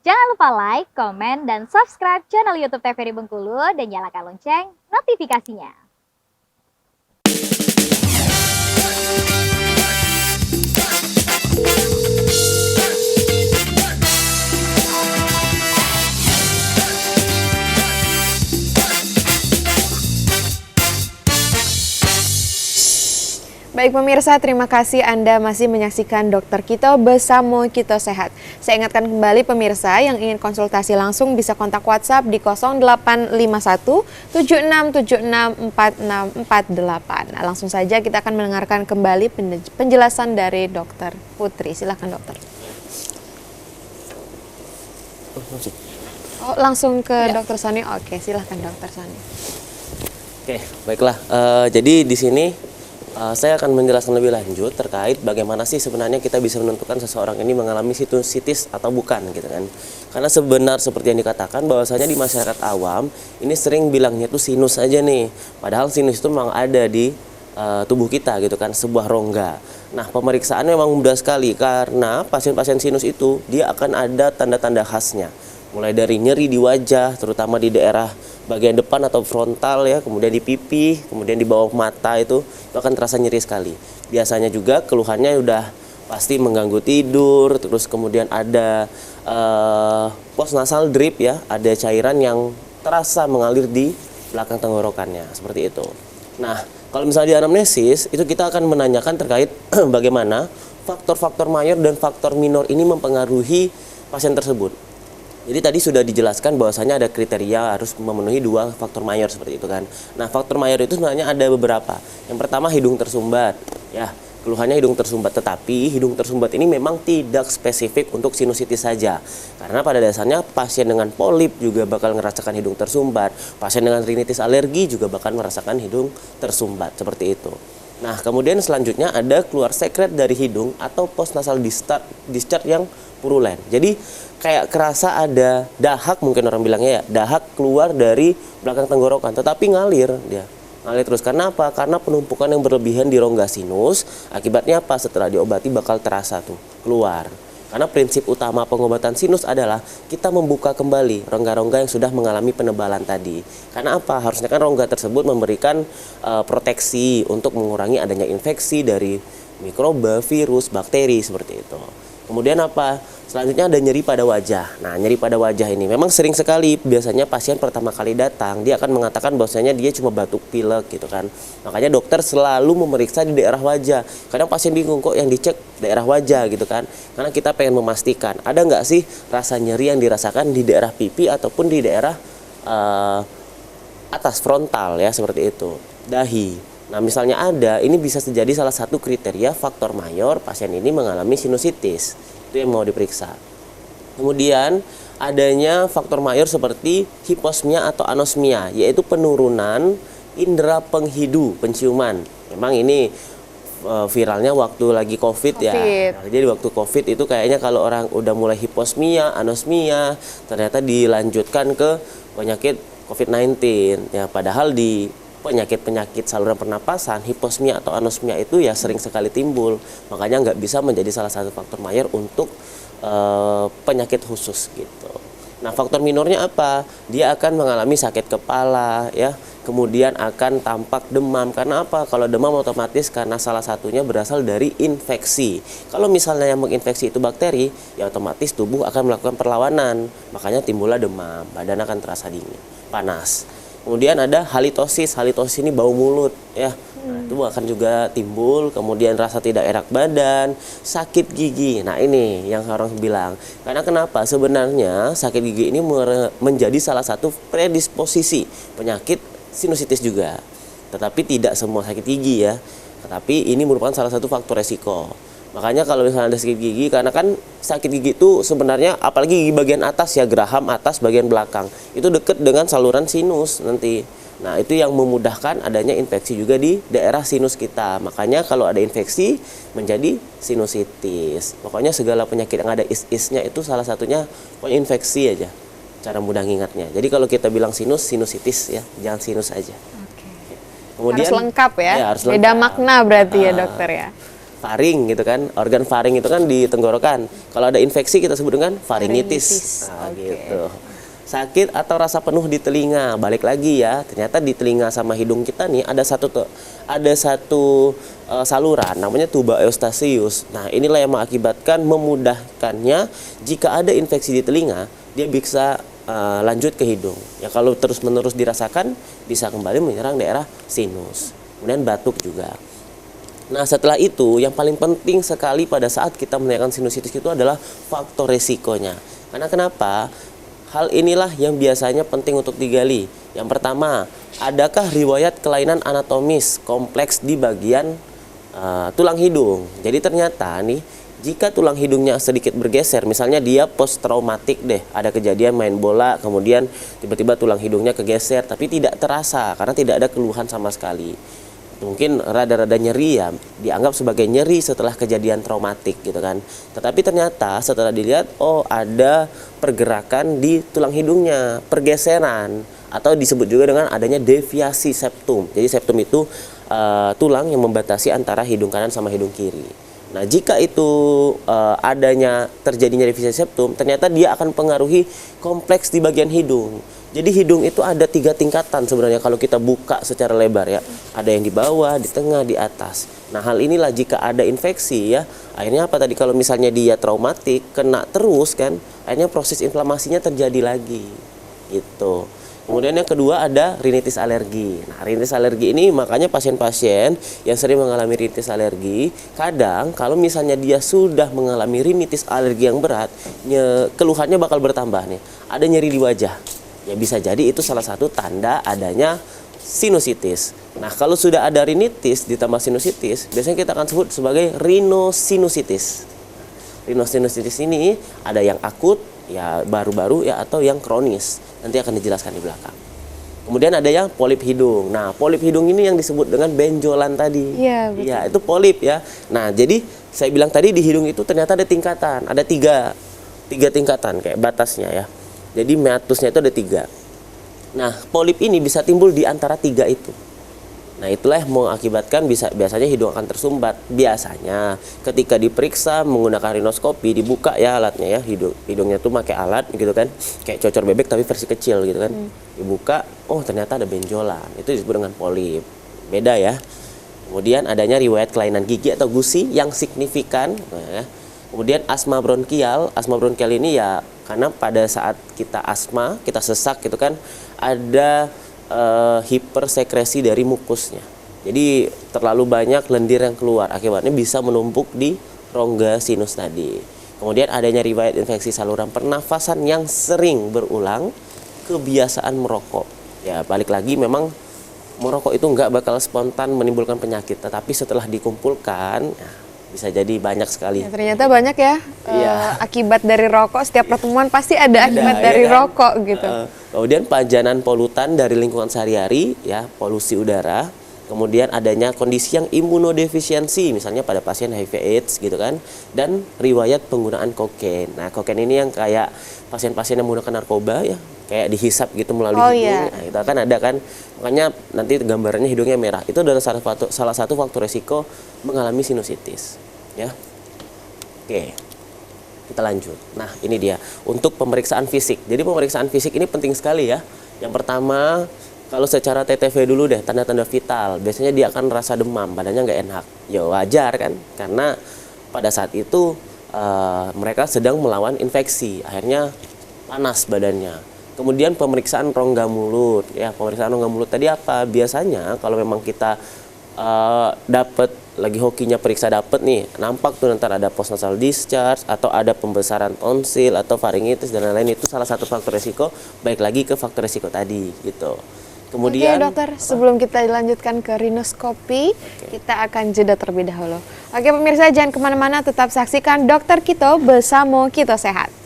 Jangan lupa like, komen, dan subscribe channel YouTube TVRI Bengkulu dan nyalakan lonceng notifikasinya. Baik pemirsa, terima kasih Anda masih menyaksikan Dokter Kito Besamo Kito Sehat. Saya ingatkan kembali pemirsa yang ingin konsultasi langsung bisa kontak WhatsApp di 0851 7676 4648. Nah, langsung saja kita akan mendengarkan kembali penjelasan dari Dokter Putri. Silakan dokter. Oh, langsung ke Dokter Sony. Oke, silakan Dokter Sony. Oke, baiklah. Jadi di sini saya akan menjelaskan lebih lanjut terkait bagaimana sih sebenarnya kita bisa menentukan seseorang ini mengalami sinusitis atau bukan gitu kan. Karena seperti yang dikatakan bahwasanya di masyarakat awam ini sering bilangnya tuh sinus aja nih. Padahal sinus itu memang ada di tubuh kita gitu kan, sebuah rongga. Nah, pemeriksaannya memang mudah sekali karena pasien-pasien sinus itu dia akan ada tanda-tanda khasnya. Mulai dari nyeri di wajah, terutama di daerah bagian depan atau frontal ya, kemudian di pipi, kemudian di bawah mata itu akan terasa nyeri sekali. Biasanya juga keluhannya udah pasti mengganggu tidur, terus kemudian ada post nasal drip ya, ada cairan yang terasa mengalir di belakang tenggorokannya, seperti itu. Nah, kalau misalnya di anamnesis, itu kita akan menanyakan terkait bagaimana faktor-faktor mayor dan faktor minor ini mempengaruhi pasien tersebut. Jadi tadi sudah dijelaskan bahwasanya ada kriteria harus memenuhi dua faktor mayor seperti itu kan. Nah, faktor mayor itu sebenarnya ada beberapa. Yang pertama hidung tersumbat. Ya, keluhannya hidung tersumbat, tetapi hidung tersumbat ini memang tidak spesifik untuk sinusitis saja. Karena pada dasarnya pasien dengan polip juga bakal merasakan hidung tersumbat. Pasien dengan rinitis alergi juga bakal merasakan hidung tersumbat seperti itu. Nah, kemudian selanjutnya ada keluar sekret dari hidung atau post nasal discharge yang purulen. Jadi kayak kerasa ada dahak, mungkin orang bilangnya ya, dahak keluar dari belakang tenggorokan, tetapi ngalir dia. Ngalir terus. Karena apa? Karena penumpukan yang berlebihan di rongga sinus. Akibatnya apa? Setelah diobati bakal terasa tuh keluar. Karena prinsip utama pengobatan sinus adalah kita membuka kembali rongga-rongga yang sudah mengalami penebalan tadi. Karena apa? Harusnya kan rongga tersebut memberikan proteksi untuk mengurangi adanya infeksi dari mikroba, virus, bakteri seperti itu. Kemudian apa? Selanjutnya ada nyeri pada wajah. Nah, nyeri pada wajah ini memang sering sekali biasanya pasien pertama kali datang, dia akan mengatakan bahwasanya dia cuma batuk pilek gitu kan. Makanya dokter selalu memeriksa di daerah wajah. Kadang pasien bingung kok yang dicek daerah wajah gitu kan. Karena kita pengen memastikan ada nggak sih rasa nyeri yang dirasakan di daerah pipi ataupun di daerah atas frontal ya, seperti itu. Dahi. Nah, misalnya ada, ini bisa terjadi salah satu kriteria faktor mayor pasien ini mengalami sinusitis. Itu yang mau diperiksa. Kemudian adanya faktor mayor seperti hiposmia atau anosmia, yaitu penurunan indera penghidu, penciuman. Memang ini viralnya waktu lagi COVID ya. Nah, jadi waktu COVID itu kayaknya kalau orang udah mulai hiposmia, anosmia, ternyata dilanjutkan ke penyakit COVID-19 ya, padahal di penyakit-penyakit saluran pernapasan, hiposmia atau anosmia itu ya sering sekali timbul. Makanya nggak bisa menjadi salah satu faktor mayor untuk penyakit khusus gitu. Nah, faktor minornya apa? Dia akan mengalami sakit kepala ya, kemudian akan tampak demam. Karena apa? Kalau demam otomatis karena salah satunya berasal dari infeksi. Kalau misalnya yang menginfeksi itu bakteri, ya otomatis tubuh akan melakukan perlawanan. Makanya timbullah demam, badan akan terasa dingin, panas. Kemudian ada halitosis. Halitosis ini bau mulut ya. Nah, itu akan juga timbul. Kemudian rasa tidak enak badan, sakit gigi. Nah, ini yang orang bilang. Karena kenapa? Sebenarnya sakit gigi ini menjadi salah satu predisposisi penyakit sinusitis juga. Tetapi tidak semua sakit gigi ya. Tetapi ini merupakan salah satu faktor resiko. Makanya kalau misalnya ada sakit gigi, karena kan sakit gigi itu sebenarnya apalagi gigi bagian atas ya, geraham atas bagian belakang, itu dekat dengan saluran sinus nanti. Nah, itu yang memudahkan adanya infeksi juga di daerah sinus kita. Makanya kalau ada infeksi menjadi sinusitis. Pokoknya segala penyakit yang ada is-isnya itu salah satunya pokoknya infeksi aja. Cara mudah ngingatnya. Jadi kalau kita bilang sinus, sinusitis ya, jangan sinus aja. Oke. Kemudian Harus lengkap ya, harus beda lengkap. makna berarti ya dokter ya. faring gitu kan. Organ faring itu kan di tenggorokan. Kalau ada infeksi kita sebut dengan faringitis. Nah, gitu. Sakit atau rasa penuh di telinga, balik lagi ya. Ternyata di telinga sama hidung kita nih ada satu saluran namanya tuba eustasius. Nah, inilah yang mengakibatkan memudahkannya jika ada infeksi di telinga, dia bisa lanjut ke hidung. Ya kalau terus-menerus dirasakan bisa kembali menyerang daerah sinus. Kemudian batuk juga. Nah, setelah itu yang paling penting sekali pada saat kita menanyakan sinusitis itu adalah faktor resikonya. Karena kenapa? Hal inilah yang biasanya penting untuk digali. Yang pertama, adakah riwayat kelainan anatomis kompleks di bagian tulang hidung? Jadi ternyata nih, jika tulang hidungnya sedikit bergeser, misalnya dia post traumatik deh, ada kejadian main bola, kemudian tiba-tiba tulang hidungnya kegeser, tapi tidak terasa karena tidak ada keluhan sama sekali. Mungkin rada-rada nyeri ya, dianggap sebagai nyeri setelah kejadian traumatik gitu kan. Tetapi ternyata setelah dilihat, oh ada pergerakan di tulang hidungnya, pergeseran, atau disebut juga dengan adanya deviasi septum. Jadi septum itu tulang yang membatasi antara hidung kanan sama hidung kiri. Nah, jika itu adanya terjadinya deviasi septum, ternyata dia akan pengaruhi kompleks di bagian hidung. Jadi hidung itu ada 3 tingkatan sebenarnya kalau kita buka secara lebar ya. Ada yang di bawah, di tengah, di atas. Nah, hal inilah jika ada infeksi ya, akhirnya apa tadi, kalau misalnya dia traumatik, kena terus kan, akhirnya proses inflamasinya terjadi lagi gitu. Kemudian yang kedua ada rinitis alergi. Nah, rinitis alergi ini makanya pasien-pasien yang sering mengalami rinitis alergi, kadang kalau misalnya dia sudah mengalami rinitis alergi yang berat, keluhannya bakal bertambah nih. Ada nyeri di wajah. Ya bisa jadi itu salah satu tanda adanya sinusitis. Nah, kalau sudah ada rinitis ditambah sinusitis, biasanya kita akan sebut sebagai rinosinusitis. Rinosinusitis ini ada yang akut, ya baru-baru ya, atau yang kronis. Nanti akan dijelaskan di belakang. Kemudian ada yang polip hidung. Nah, polip hidung ini yang disebut dengan benjolan tadi. Iya, betul. Ya, itu polip ya. Nah, jadi saya bilang tadi di hidung itu ternyata ada tingkatan. Ada tiga tingkatan kayak batasnya ya. Jadi meatusnya itu ada 3. Nah, polip ini bisa timbul di antara 3 itu. Nah, itulah yang mengakibatkan biasanya hidung akan tersumbat. Biasanya ketika diperiksa menggunakan rinoskopi, dibuka ya alatnya ya, hidungnya tuh pakai alat gitu kan, kayak cocor bebek tapi versi kecil gitu kan. Dibuka, oh ternyata ada benjolan. Itu disebut dengan polip. Beda ya. Kemudian adanya riwayat kelainan gigi atau gusi yang signifikan. Nah, kemudian asma bronkial ini ya karena pada saat kita asma, kita sesak gitu kan, ada hipersekresi dari mukusnya. Jadi terlalu banyak lendir yang keluar, akibatnya bisa menumpuk di rongga sinus tadi. Kemudian adanya riwayat infeksi saluran pernafasan yang sering berulang, kebiasaan merokok. Ya balik lagi, memang merokok itu nggak bakal spontan menimbulkan penyakit, tetapi setelah dikumpulkan, bisa jadi banyak sekali. Ya, ternyata banyak ya akibat dari rokok. Setiap pertemuan pasti ada akibat dari kan? rokok gitu. Kemudian pajanan polutan dari lingkungan sehari-hari, ya polusi udara. Kemudian adanya kondisi yang imunodefisiensi, misalnya pada pasien HIV/AIDS gitu kan, dan riwayat penggunaan kokain. Nah, kokain ini yang kayak pasien-pasien yang menggunakan narkoba ya, kayak dihisap gitu melalui hidung. Nah, itu kan ada kan, makanya nanti gambarannya hidungnya merah. Itu adalah salah satu faktor resiko mengalami sinusitis. Ya, oke, kita lanjut. Nah, ini dia untuk pemeriksaan fisik. Jadi pemeriksaan fisik ini penting sekali ya. Yang pertama, kalau secara TTV dulu deh, tanda-tanda vital. Biasanya dia akan rasa demam, badannya nggak enak. Ya wajar kan, karena pada saat itu mereka sedang melawan infeksi. Akhirnya panas badannya. Kemudian pemeriksaan rongga mulut. Ya, pemeriksaan rongga mulut tadi apa? Biasanya kalau memang kita dapat lagi hokinya periksa dapat nih, nampak tuh nanti ada postnasal discharge atau ada pembesaran tonsil atau faringitis dan lain-lain, itu salah satu faktor resiko. Baik lagi ke faktor resiko tadi gitu. Kemudian, oke dokter, sebelum kita dilanjutkan ke rinoskopi, kita akan jeda terlebih dahulu. Oke pemirsa, jangan kemana-mana, tetap saksikan Dokter Kito bersama Kito Sehat.